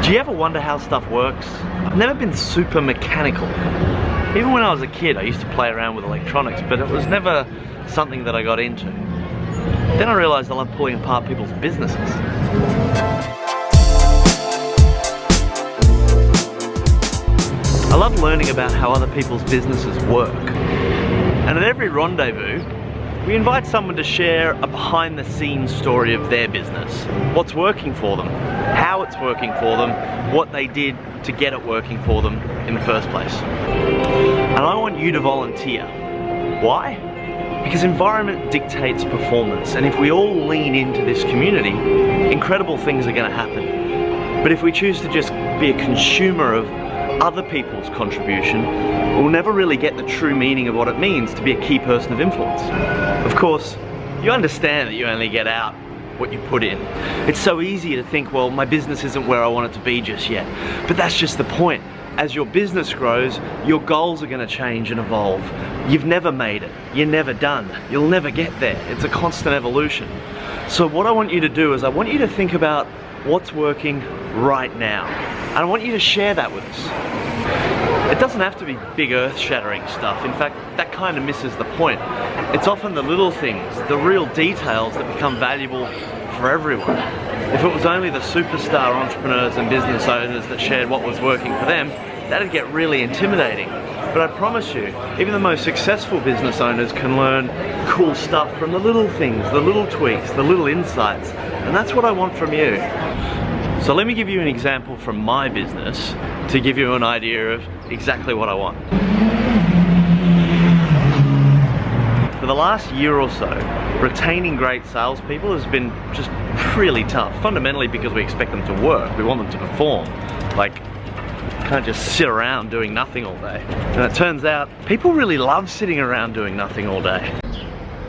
Do you ever wonder how stuff works? I've never been super mechanical. Even when I was a kid, I used to play around with electronics, but it was never something that I got into. Then I realized I love pulling apart people's businesses. I love learning about how other people's businesses work. And at every rendezvous, we invite someone to share a behind-the-scenes story of their business. What's working for them, how it's working for them, what they did to get it working for them in the first place. And I want you to volunteer. Why? Because environment dictates performance, and if we all lean into this community, incredible things are going to happen. But if we choose to just be a consumer of other people's contribution, we'll never really get the true meaning of what it means to be a key person of influence. Of course, you understand that you only get out what you put in. It's so easy to think, well, my business isn't where I want it to be just yet. But that's just the point. As your business grows, your goals are going to change and evolve. You've never made it. You're never done. You'll never get there. It's a constant evolution. So what I want you to do is I want you to think about what's working right now. And I want you to share that with us. It doesn't have to be big earth-shattering stuff. In fact, that kind of misses the point. It's often the little things, the real details that become valuable for everyone. If it was only the superstar entrepreneurs and business owners that shared what was working for them, that'd get really intimidating. But I promise you, even the most successful business owners can learn cool stuff from the little things, the little tweaks, the little insights. And that's what I want from you. So let me give you an example from my business to give you an idea of exactly what I want. For the last year or so, retaining great salespeople has been just really tough. Fundamentally because we expect them to work, we want them to perform. Like, you can't just sit around doing nothing all day. And it turns out, people really love sitting around doing nothing all day.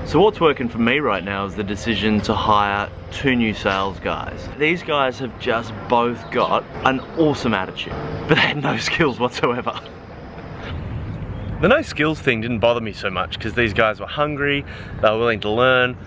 So what's working for me right now is the decision to hire 2 new sales guys. These guys have just both got an awesome attitude, but they had no skills whatsoever. The no skills thing didn't bother me so much because these guys were hungry, they were willing to learn,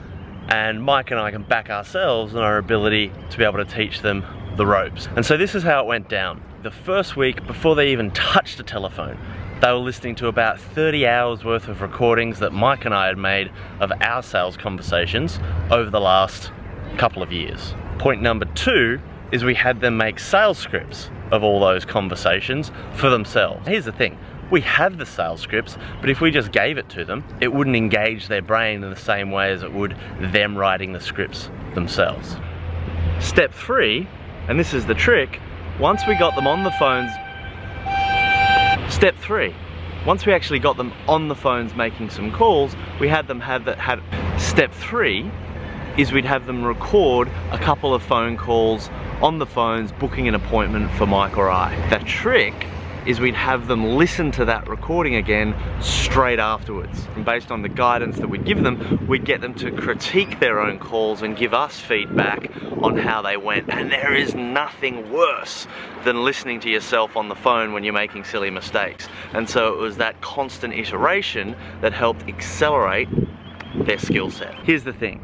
and Mike and I can back ourselves on our ability to be able to teach them the ropes. And so this is how it went down. The first week, before they even touched a telephone, they were listening to about 30 hours worth of recordings that Mike and I had made of our sales conversations over the last couple of years. Point number 2 is we had them make sales scripts of all those conversations for themselves. Here's the thing, we have the sales scripts, but if we just gave it to them, it wouldn't engage their brain in the same way as it would them writing the scripts themselves. Step 3, and this is the trick, once we got them on the phones, Step 3, once we actually got them on the phones making some calls, we had them Step 3 is we'd have them record a couple of phone calls on the phones, booking an appointment for Mike or I. The trick is we'd have them listen to that recording again straight afterwards. And based on the guidance that we'd give them, we'd get them to critique their own calls and give us feedback on how they went. And there is nothing worse than listening to yourself on the phone when you're making silly mistakes. And so it was that constant iteration that helped accelerate their skill set. Here's the thing,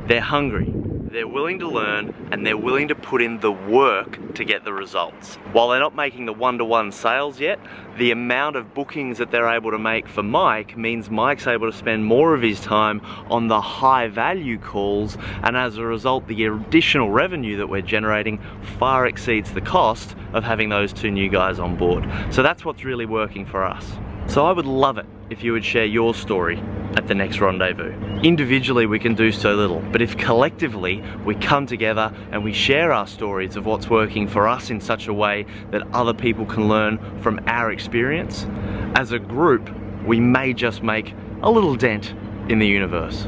they're hungry. They're willing to learn and they're willing to put in the work to get the results. While they're not making the one-to-one sales yet, the amount of bookings that they're able to make for Mike means Mike's able to spend more of his time on the high value calls, and as a result the additional revenue that we're generating far exceeds the cost of having those 2 new guys on board. So that's what's really working for us. So I would love it if you would share your story at the next rendezvous. Individually we can do so little, but if collectively we come together and we share our stories of what's working for us in such a way that other people can learn from our experience, as a group we may just make a little dent in the universe.